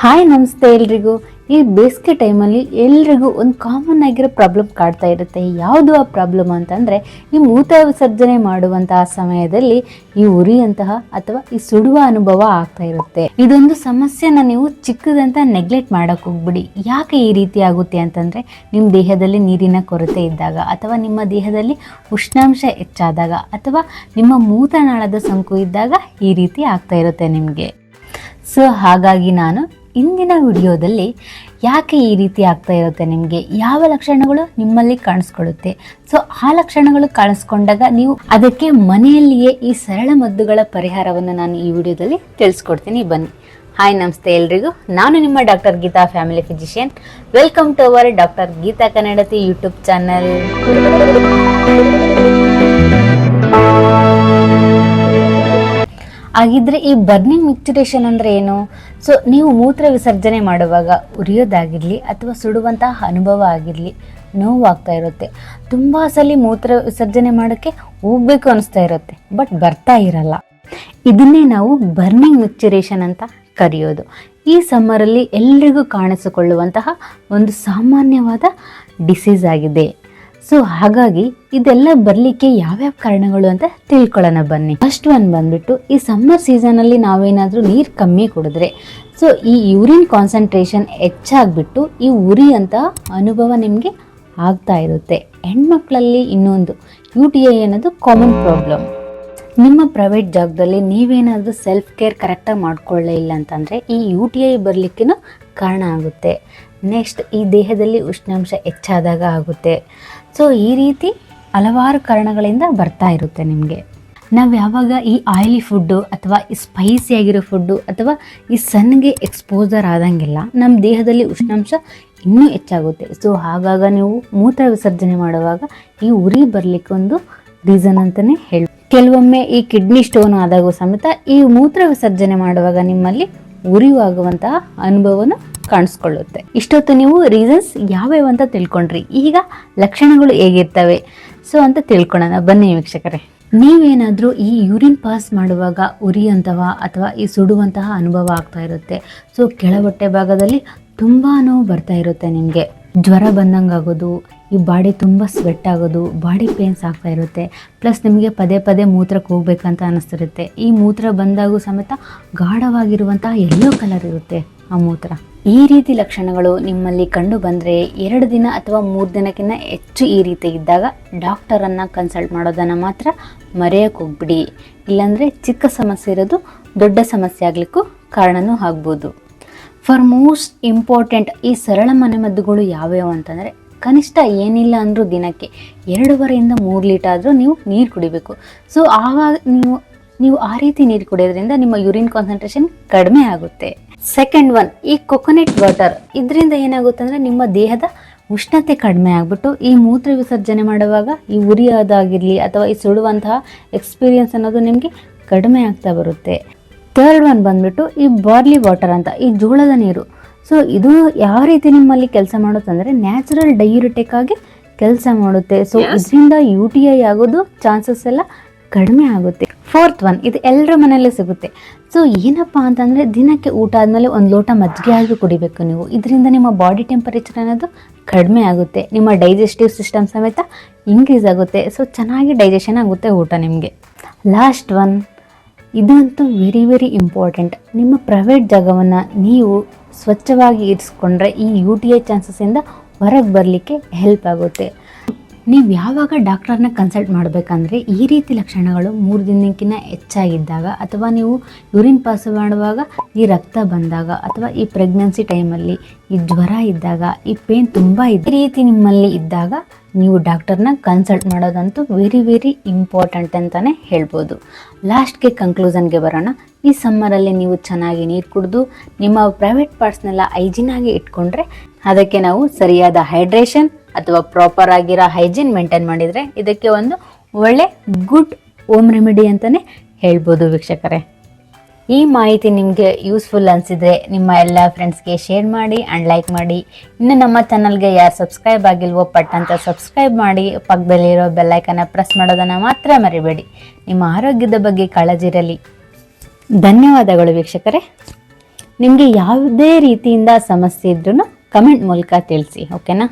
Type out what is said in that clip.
Hi ನಮಸ್ತೆ ಎಲ್ರಿಗೂ. ಈ ಬೇಸಿಗೆ ಟೈಮಲ್ಲಿ ಎಲ್ರಿಗೂ ಒಂದು ಕಾಮನ್ ಆಗಿರೋ ಪ್ರಾಬ್ಲಮ್ ಕಾಡ್ತಾ ಇರುತ್ತೆ. ಯಾವುದು ಆ ಪ್ರಾಬ್ಲಮ್ ಅಂತಂದರೆ, ಈ ಮೂತ್ರ ವಿಸರ್ಜನೆ ಮಾಡುವಂತಹ ಸಮಯದಲ್ಲಿ ಈ ಉರಿಯಂತಹ ಅಥವಾ ಈ ಸುಡುವ ಅನುಭವ ಆಗ್ತಾ ಇರುತ್ತೆ. ಇದೊಂದು ಸಮಸ್ಯೆನ ನೀವು ಚಿಕ್ಕದಂತ ನೆಗ್ಲೆಕ್ಟ್ ಮಾಡಕ್ಕೆ ಹೋಗ್ಬಿಡಿ. ಯಾಕೆ ಈ ರೀತಿ ಆಗುತ್ತೆ ಅಂತಂದರೆ, ನಿಮ್ಮ ದೇಹದಲ್ಲಿ ನೀರಿನ ಕೊರತೆ ಇದ್ದಾಗ, ಅಥವಾ ನಿಮ್ಮ ದೇಹದಲ್ಲಿ ಉಷ್ಣಾಂಶ ಹೆಚ್ಚಾದಾಗ, ಅಥವಾ ನಿಮ್ಮ ಮೂತ್ರನಾಳದ ಸೋಂಕು ಇದ್ದಾಗ ಈ ರೀತಿ ಆಗ್ತಾ ಇರುತ್ತೆ ನಿಮಗೆ. ಸೊ ಹಾಗಾಗಿ ನಾನು ಇಂದಿನ ವಿಡಿಯೋದಲ್ಲಿ ಯಾಕೆ ಈ ರೀತಿ ಆಗ್ತಾ ಇರುತ್ತೆ, ನಿಮಗೆ ಯಾವ ಲಕ್ಷಣಗಳು ನಿಮ್ಮಲ್ಲಿ ಕಾಣಿಸ್ಕೊಳ್ಳುತ್ತೆ, ಸೊ ಆ ಲಕ್ಷಣಗಳು ಕಾಣಿಸ್ಕೊಂಡಾಗ ನೀವು ಅದಕ್ಕೆ ಮನೆಯಲ್ಲಿಯೇ ಈ ಸರಳ ಮದ್ದುಗಳ ಪರಿಹಾರವನ್ನು ನಾನು ಈ ವಿಡಿಯೋದಲ್ಲಿ ತಿಳಿಸ್ಕೊಡ್ತೀನಿ. ಬನ್ನಿ. ಹಾಯ್ ನಮಸ್ತೆ ಎಲ್ರಿಗೂ. ನಾನು ನಿಮ್ಮ doctor Geetha, family physician. Welcome to our doctor Geetha Kannadathi YouTube channel. ಹಾಗಿದ್ರೆ ಈ ಬರ್ನಿಂಗ್ ಮಿಕ್ಚುರೇಷನ್ ಅಂದರೆ ಏನು? ಸೊ ನೀವು ಮೂತ್ರ ವಿಸರ್ಜನೆ ಮಾಡುವಾಗ ಉರಿಯೋದಾಗಿರಲಿ ಅಥವಾ ಸುಡುವಂತಹ ಅನುಭವ ಆಗಿರಲಿ, ನೋವಾಗ್ತಾ ಇರುತ್ತೆ. ತುಂಬ ಸಲ ಮೂತ್ರ ವಿಸರ್ಜನೆ ಮಾಡೋಕ್ಕೆ ಹೋಗ್ಬೇಕು ಅನಿಸ್ತಾ ಇರುತ್ತೆ, ಬಟ್ ಬರ್ತಾ ಇರಲ್ಲ. ಇದನ್ನೇ ನಾವು ಬರ್ನಿಂಗ್ ಮಿಕ್ಚುರೇಷನ್ ಅಂತ ಕರೆಯೋದು. ಈ ಸಮ್ಮರಲ್ಲಿ ಎಲ್ರಿಗೂ ಕಾಣಿಸಿಕೊಳ್ಳುವಂತಹ ಒಂದು ಸಾಮಾನ್ಯವಾದ ಡಿಸೀಸ್ ಆಗಿದೆ. ಸೊ ಹಾಗಾಗಿ ಇದೆಲ್ಲ ಬರಲಿಕ್ಕೆ ಯಾವ್ಯಾವ ಕಾರಣಗಳು ಅಂತ ತಿಳ್ಕೊಳ್ಳೋಣ ಬನ್ನಿ. ಫಸ್ಟ್ ಒನ್ ಬಂದ್ಬಿಟ್ಟು, ಈ ಸಮ್ಮರ್ ಸೀಸನಲ್ಲಿ ನಾವೇನಾದರೂ ನೀರು ಕಮ್ಮಿ ಕುಡಿದ್ರೆ ಸೊ ಈ ಯೂರಿನ್ ಕಾನ್ಸಂಟ್ರೇಷನ್ ಹೆಚ್ಚಾಗ್ಬಿಟ್ಟು ಈ ಉರಿ ಅಂತ ಅನುಭವ ನಿಮಗೆ ಆಗ್ತಾ ಇರುತ್ತೆ. ಹೆಣ್ಮಕ್ಳಲ್ಲಿ ಇನ್ನೊಂದು UTI ಅನ್ನೋದು ಕಾಮನ್ ಪ್ರಾಬ್ಲಮ್. ನಿಮ್ಮ ಪ್ರೈವೇಟ್ ಜಾಗದಲ್ಲಿ ನೀವೇನಾದರೂ ಸೆಲ್ಫ್ ಕೇರ್ ಕರೆಕ್ಟಾಗಿ ಮಾಡ್ಕೊಳ್ಳೇ ಇಲ್ಲ ಅಂತಂದರೆ ಈ UTI ಬರಲಿಕ್ಕೂ ಕಾರಣ ಆಗುತ್ತೆ. ನೆಕ್ಸ್ಟ್, ಈ ದೇಹದಲ್ಲಿ ಉಷ್ಣಾಂಶ ಹೆಚ್ಚಾದಾಗ ಆಗುತ್ತೆ. ಸೊ ಈ ರೀತಿ ಹಲವಾರು ಕಾರಣಗಳಿಂದ ಬರ್ತಾ ಇರುತ್ತೆ ನಿಮಗೆ. ನಾವು ಯಾವಾಗ ಈ ಆಯಿಲಿ ಫುಡ್ಡು ಅಥವಾ ಈ ಸ್ಪೈಸಿ ಆಗಿರೋ ಫುಡ್ಡು ಅಥವಾ ಈ ಸನ್ಗೆ ಎಕ್ಸ್ಪೋಸರ್ ಆದಂಗೆಲ್ಲ ನಮ್ಮ ದೇಹದಲ್ಲಿ ಉಷ್ಣಾಂಶ ಇನ್ನೂ ಹೆಚ್ಚಾಗುತ್ತೆ. ಸೊ ಹಾಗಾಗಿ ನೀವು ಮೂತ್ರ ವಿಸರ್ಜನೆ ಮಾಡುವಾಗ ಈ ಉರಿ ಬರಲಿಕ್ಕೆ ಒಂದು ರೀಸನ್ ಅಂತಲೇ ಹೇಳಿ. ಕೆಲವೊಮ್ಮೆ ಈ ಕಿಡ್ನಿ ಸ್ಟೋನ್ ಆದಾಗೂ ಸಮೇತ ಈ ಮೂತ್ರ ವಿಸರ್ಜನೆ ಮಾಡುವಾಗ ನಿಮ್ಮಲ್ಲಿ ಉರಿಯುವಾಗುವಂತಹ ಅನುಭವನ ಕಾಣಿಸ್ಕೊಳ್ಳುತ್ತೆ. ಇಷ್ಟೊತ್ತು ನೀವು ರೀಸನ್ಸ್ ಯಾವ್ಯಾವ ಅಂತ ತಿಳ್ಕೊಂಡ್ರಿ. ಈಗ ಲಕ್ಷಣಗಳು ಹೇಗಿರ್ತವೆ ಸೊ ಅಂತ ತಿಳ್ಕೊಳ್ಳೋಣ ಬನ್ನಿ ವೀಕ್ಷಕರೇ. ನೀವೇನಾದರೂ ಈ ಯೂರಿನ್ ಪಾಸ್ ಮಾಡುವಾಗ ಉರಿಯಂತಹ ಅಥವಾ ಈ ಸುಡುವಂತಹ ಅನುಭವ ಆಗ್ತಾ ಇರುತ್ತೆ. ಸೊ ಕೆಳ ಹೊಟ್ಟೆ ಭಾಗದಲ್ಲಿ ತುಂಬ ನೋವು ಬರ್ತಾ ಇರುತ್ತೆ ನಿಮಗೆ. ಜ್ವರ ಬಂದಂಗೆ ಆಗೋದು, ಈ ಬಾಡಿ ತುಂಬ ಸ್ವೆಟ್ ಆಗೋದು, ಬಾಡಿ ಪೇನ್ಸ್ ಆಗ್ತಾ ಇರುತ್ತೆ. ಪ್ಲಸ್ ನಿಮಗೆ ಪದೇ ಪದೇ ಮೂತ್ರಕ್ಕೆ ಹೋಗ್ಬೇಕಂತ ಅನ್ನಿಸ್ತಿರುತ್ತೆ. ಈ ಮೂತ್ರ ಬಂದಾಗೂ ಸಮೇತ ಗಾಢವಾಗಿರುವಂತಹ ಯೆಲ್ಲೋ ಕಲರ್ ಇರುತ್ತೆ ಆ ಮೂತ್ರ. ಈ ರೀತಿ ಲಕ್ಷಣಗಳು ನಿಮ್ಮಲ್ಲಿ ಕಂಡು ಬಂದರೆ 2 ದಿನ ಅಥವಾ 3 ದಿನಕ್ಕಿಂತ ಹೆಚ್ಚು ಈ ರೀತಿ ಇದ್ದಾಗ ಡಾಕ್ಟರನ್ನು ಕನ್ಸಲ್ಟ್ ಮಾಡೋದನ್ನು ಮಾತ್ರ ಮರೆಯೋಕ್ಕೆ ಹೋಗ್ಬಿಡಿ. ಇಲ್ಲಾಂದರೆ ಚಿಕ್ಕ ಸಮಸ್ಯೆ ಇರೋದು ದೊಡ್ಡ ಸಮಸ್ಯೆ ಆಗಲಿಕ್ಕೂ ಕಾರಣನೂ ಆಗ್ಬೋದು. ಫಾರ್ ಮೋಸ್ಟ್ ಇಂಪಾರ್ಟೆಂಟ್, ಈ ಸರಳ ಮನೆಮದ್ದುಗಳು ಯಾವ್ಯಾವು ಅಂತಂದರೆ, ಕನಿಷ್ಠ ಏನಿಲ್ಲ ಅಂದರೂ ದಿನಕ್ಕೆ 2.5 3 ಲೀಟರ್ ಆದರೂ ನೀವು ನೀರು ಕುಡಿಬೇಕು. ಸೊ ಆವಾಗ ನೀವು ಆ ರೀತಿ ನೀರು ಕುಡಿಯೋದ್ರಿಂದ ನಿಮ್ಮ ಯೂರಿನ್ ಕಾನ್ಸಂಟ್ರೇಷನ್ ಕಡಿಮೆ ಆಗುತ್ತೆ. ಸೆಕೆಂಡ್ ಒನ್, ಈ ಕೊಕೊನಟ್ ವಾಟರ್. ಇದರಿಂದ ಏನಾಗುತ್ತೆ ಅಂದರೆ ನಿಮ್ಮ ದೇಹದ ಉಷ್ಣತೆ ಕಡಿಮೆ ಆಗಿಬಿಟ್ಟು ಈ ಮೂತ್ರ ವಿಸರ್ಜನೆ ಮಾಡುವಾಗ ಈ ಉರಿಯೋದಾಗಿರಲಿ ಅಥವಾ ಈ ಸುಡುವಂತಹ ಎಕ್ಸ್ಪೀರಿಯನ್ಸ್ ಅನ್ನೋದು ನಿಮಗೆ ಕಡಿಮೆ ಆಗ್ತಾ ಬರುತ್ತೆ. ಥರ್ಡ್ ಒನ್ ಬಂದ್ಬಿಟ್ಟು ಈ ಬಾರ್ಲಿ ವಾಟರ್ ಅಂತ, ಈ ಜೋಳದ ನೀರು. ಸೊ ಇದು ಯಾವ ರೀತಿ ನಿಮ್ಮಲ್ಲಿ ಕೆಲಸ ಮಾಡುತ್ತೆ ಅಂದರೆ ನ್ಯಾಚುರಲ್ ಡಯೂರಿಟಿಕ್ ಆಗಿ ಕೆಲಸ ಮಾಡುತ್ತೆ. ಸೊ ಇದರಿಂದ UTI ಆಗೋದು ಚಾನ್ಸಸ್ ಎಲ್ಲ ಕಡಿಮೆ ಆಗುತ್ತೆ. ಫೋರ್ತ್ ಒನ್, ಇದು ಎಲ್ಲರ ಮನೆಯಲ್ಲೇ ಸಿಗುತ್ತೆ. ಸೊ ಏನಪ್ಪ ಅಂತಂದರೆ, ದಿನಕ್ಕೆ ಊಟ ಆದಮೇಲೆ 1 ಲೋಟ ಮಜ್ಜಿಗೆ ಆದರೂ ಕುಡಿಬೇಕು ನೀವು. ಇದರಿಂದ ನಿಮ್ಮ ಬಾಡಿ ಟೆಂಪರೇಚರ್ ಅನ್ನೋದು ಕಡಿಮೆ ಆಗುತ್ತೆ. ನಿಮ್ಮ ಡೈಜೆಸ್ಟಿವ್ ಸಿಸ್ಟಮ್ ಸಮೇತ ಇನ್ಕ್ರೀಸ್ ಆಗುತ್ತೆ. ಸೊ ಚೆನ್ನಾಗಿ ಡೈಜೆಷನ್ ಆಗುತ್ತೆ ಊಟ ನಿಮಗೆ. ಲಾಸ್ಟ್ ಒನ್, ಇದಂತೂ ವೆರಿ ವೆರಿ ಇಂಪಾರ್ಟೆಂಟ್. ನಿಮ್ಮ ಪ್ರೈವೇಟ್ ಜಾಗವನ್ನು ನೀವು ಸ್ವಚ್ಛವಾಗಿ ಇರಿಸ್ಕೊಂಡ್ರೆ ಈ UTI ಚಾನ್ಸಸ್ಸಿಂದ ಹೊರಗೆ ಬರಲಿಕ್ಕೆ ಹೆಲ್ಪ್ ಆಗುತ್ತೆ. ನೀವು ಯಾವಾಗ ಡಾಕ್ಟರ್ನ ಕನ್ಸಲ್ಟ್ ಮಾಡಬೇಕಂದ್ರೆ ಈ ರೀತಿ ಲಕ್ಷಣಗಳು 3 ದಿನಕ್ಕಿಂತ ಹೆಚ್ಚಾಗಿದ್ದಾಗ, ಅಥವಾ ನೀವು ಯೂರಿನ್ ಪಾಸ್ ಮಾಡುವಾಗ ಈ ರಕ್ತ ಬಂದಾಗ, ಅಥವಾ ಈ ಪ್ರೆಗ್ನೆನ್ಸಿ ಟೈಮಲ್ಲಿ ಈ ಜ್ವರ ಇದ್ದಾಗ, ಈ ಪೇನ್ ತುಂಬ ಈ ರೀತಿ ನಿಮ್ಮಲ್ಲಿ ಇದ್ದಾಗ ನೀವು ಡಾಕ್ಟರ್ನ ಕನ್ಸಲ್ಟ್ ಮಾಡೋದಂತೂ ವೆರಿ ವೆರಿ ಇಂಪಾರ್ಟೆಂಟ್ ಅಂತಲೇ ಹೇಳ್ಬೋದು. ಲಾಸ್ಟ್ಗೆ ಕನ್ಕ್ಲೂಷನ್ಗೆ ಬರೋಣ. ಈ ಸಮ್ಮರಲ್ಲಿ ನೀವು ಚೆನ್ನಾಗಿ ನೀರು ಕುಡಿದು ನಿಮ್ಮ ಪ್ರೈವೇಟ್ ಪಾರ್ಟ್ಸ್ನೆಲ್ಲ ಹೈಜಿನಾಗಿ ಇಟ್ಕೊಂಡ್ರೆ, ಅದಕ್ಕೆ ನಾವು ಸರಿಯಾದ ಹೈಡ್ರೇಷನ್ ಅಥವಾ ಪ್ರಾಪರ್ ಆಗಿರೋ ಹೈಜೀನ್ ಮೇಂಟೈನ್ ಮಾಡಿದರೆ ಇದಕ್ಕೆ ಒಂದು ಒಳ್ಳೆ ಗುಡ್ ಹೋಮ್ ರೆಮಿಡಿ ಅಂತಲೇ ಹೇಳ್ಬೋದು ವೀಕ್ಷಕರೇ. ಈ ಮಾಹಿತಿ ನಿಮಗೆ ಯೂಸ್ಫುಲ್ ಅನಿಸಿದರೆ ನಿಮ್ಮ ಎಲ್ಲ ಫ್ರೆಂಡ್ಸ್ಗೆ ಶೇರ್ ಮಾಡಿ ಆ್ಯಂಡ್ ಲೈಕ್ ಮಾಡಿ. ಇನ್ನು ನಮ್ಮ ಚಾನಲ್ಗೆ ಯಾರು ಸಬ್ಸ್ಕ್ರೈಬ್ ಆಗಿಲ್ವೋ ಪಟ್ ಅಂತ ಸಬ್ಸ್ಕ್ರೈಬ್ ಮಾಡಿ, ಪಕ್ಕದಲ್ಲಿರೋ ಬೆಲ್ಲೈಕನ್ನ ಪ್ರೆಸ್ ಮಾಡೋದನ್ನು ಮಾತ್ರ ಮರಿಬೇಡಿ. ನಿಮ್ಮ ಆರೋಗ್ಯದ ಬಗ್ಗೆ ಕಾಳಜಿ ಇರಲಿ. ಧನ್ಯವಾದಗಳು ವೀಕ್ಷಕರೇ. ನಿಮಗೆ ಯಾವುದೇ ರೀತಿಯಿಂದ ಸಮಸ್ಯೆ ಇದ್ರೂ ಕಮೆಂಟ್ ಮೂಲಕ ತಿಳಿಸಿ, ಓಕೆನಾ?